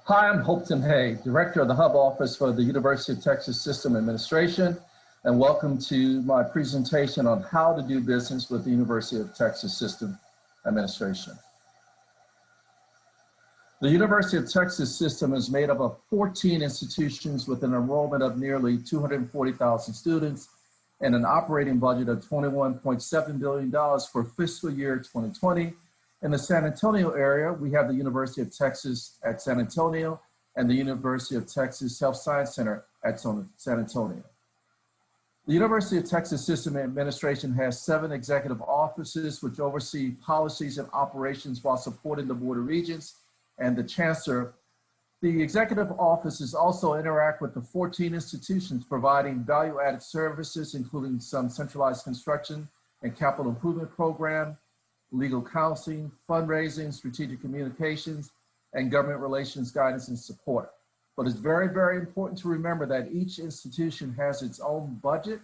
Hi, I'm Hopeton, Director of the Hub Office for the University of Texas System Administration, and welcome to my presentation on how to do business with the University of Texas System Administration. The University of Texas System is made up of 14 institutions with an enrollment of nearly 240,000 students and an operating budget of $21.7 billion for fiscal year 2020. In the San Antonio area, we have the University of Texas at San Antonio and the University of Texas Health Science Center at San Antonio. The University of Texas System Administration has 7 executive offices which oversee policies and operations while supporting the Board of Regents and the Chancellor. The executive offices also interact with the 14 institutions providing value-added services, including some centralized construction and capital improvement program, legal counseling, fundraising, strategic communications, and government relations guidance and support. But it's very, very important to remember that each institution has its own budget,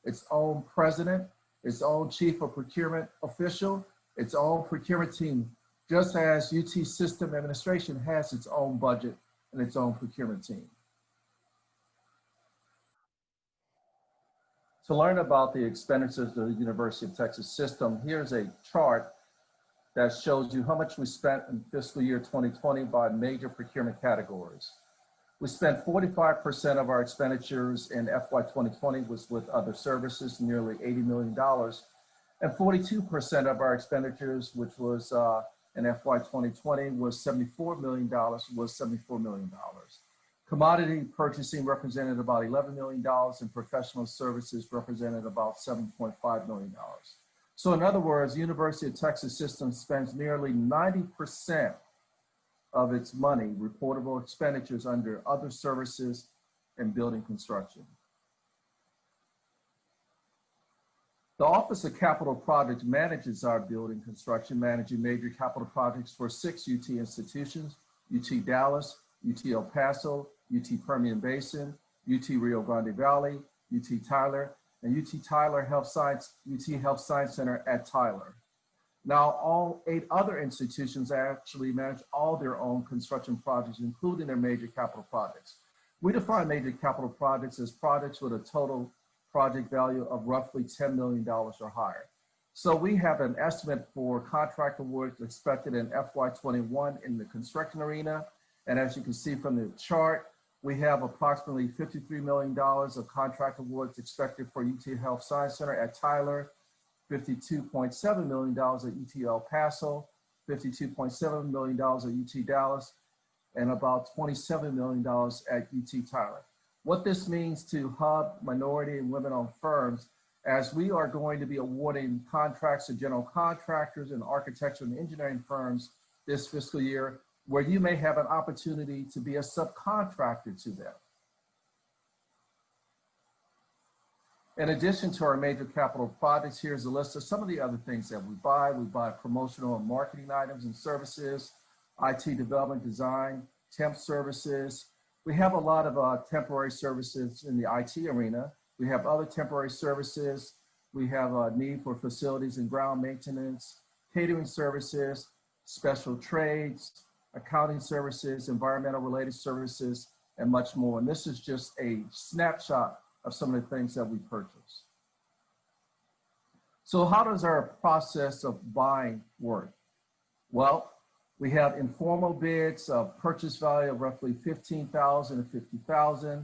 its own president, its own chief of procurement official, its own procurement team, just as UT System Administration has its own budget and its own procurement team. To learn about the expenditures of the University of Texas System, here's a chart that shows you how much we spent in fiscal year 2020 by major procurement categories. We spent 45% of our expenditures in FY 2020 was with other services, nearly $80 million, and 42% of our expenditures, which was in FY 2020 was $74 million, Commodity purchasing represented about $11 million and professional services represented about $7.5 million. So in other words, University of Texas System spends nearly 90% of its money, reportable expenditures, under other services and building construction. The Office of Capital Projects manages our building construction, managing major capital projects for 6 UT institutions: UT Dallas, UT El Paso, UT Permian Basin, UT Rio Grande Valley, UT Tyler, and UT Health Science Center at Tyler. Now, all 8 other institutions actually manage all their own construction projects, including their major capital projects. We define major capital projects as projects with a total project value of roughly $10 million or higher. So we have an estimate for contract awards expected in FY21 in the construction arena. And as you can see from the chart, we have approximately $53 million of contract awards expected for UT Health Science Center at Tyler, $52.7 million at UT El Paso, $52.7 million at UT Dallas, and about $27 million at UT Tyler. What this means to Hub, minority, and women-owned firms, as we are going to be awarding contracts to general contractors and architecture and engineering firms this fiscal year, where you may have an opportunity to be a subcontractor to them. In addition to our major capital projects, here's a list of some of the other things that we buy. We buy promotional and marketing items and services, IT development, design, temp services. We have a lot of temporary services in the IT arena. We have other temporary services. We have a need for facilities and ground maintenance, catering services, special trades, accounting services, environmental related services, and much more. And this is just a snapshot of some of the things that we purchase. So how does our process of buying work? Well, we have informal bids of purchase value of roughly $15,000 and $50,000.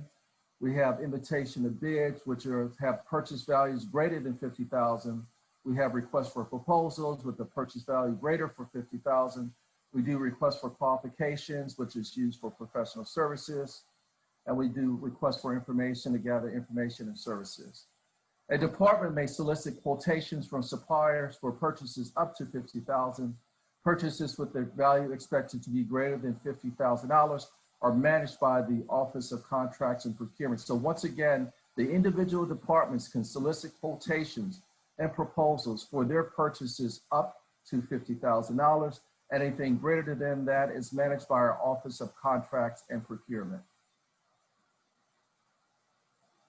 We have invitation to bids, which have purchase values greater than $50,000. We have requests for proposals with the purchase value greater for $50,000. We do requests for qualifications, which is used for professional services. And we do requests for information to gather information and services. A department may solicit quotations from suppliers for purchases up to $50,000. Purchases with their value expected to be greater than $50,000 are managed by the Office of Contracts and Procurement. So once again, the individual departments can solicit quotations and proposals for their purchases up to $50,000. Anything greater than that is managed by our Office of Contracts and Procurement.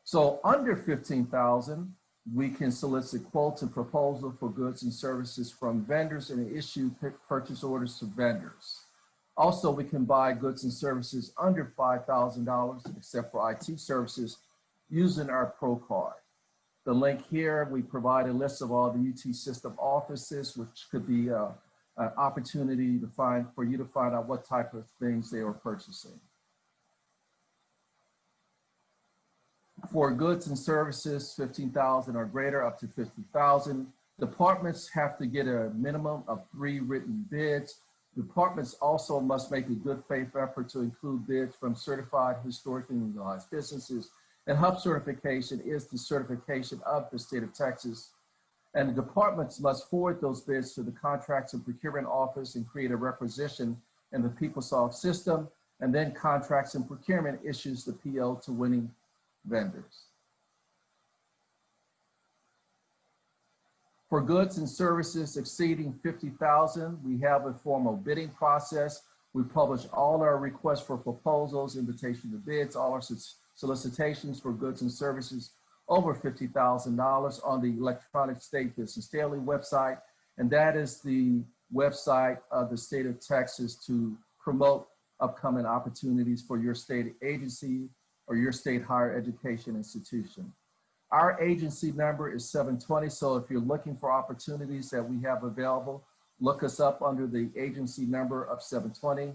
So under $15,000, we can solicit quotes and proposals for goods and services from vendors and issue purchase orders to vendors. Also, we can buy goods and services under $5,000, except for IT services, using our Pro Card. The link here, we provide a list of all the UT system offices, which could be an opportunity for you to find out what type of things they are purchasing. For goods and services, 15,000 or greater, up to 50,000, departments have to get a minimum of 3 written bids. Departments also must make a good faith effort to include bids from certified historically legalized businesses. And HUB certification is the certification of the state of Texas. And the departments must forward those bids to the Contracts and Procurement Office and create a requisition in the PeopleSoft system. And then Contracts and Procurement issues the PO to winning vendors. For goods and services exceeding 50,000, we have a formal bidding process. We publish all our requests for proposals, invitation to bids, all our solicitations for goods and services over $50,000 on the electronic State Business Daily website. And that is the website of the state of Texas to promote upcoming opportunities for your state agency or your state higher education institution. Our agency number is 720, so if you're looking for opportunities that we have available, look us up under the agency number of 720.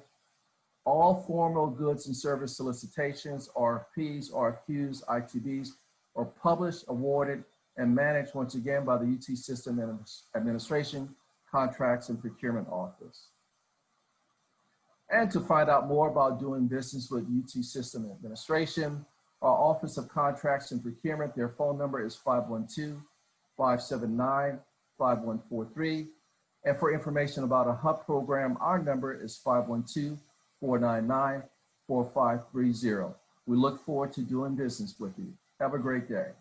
All formal goods and service solicitations, RFPs, RFQs, ITBs, are published, awarded, and managed once again by the UT System Administration, Contracts and Procurement Office. And to find out more about doing business with UT System Administration, our Office of Contracts and Procurement, their phone number is 512-579-5143. And for information about a HUB program, our number is 512-499-4530. We look forward to doing business with you. Have a great day.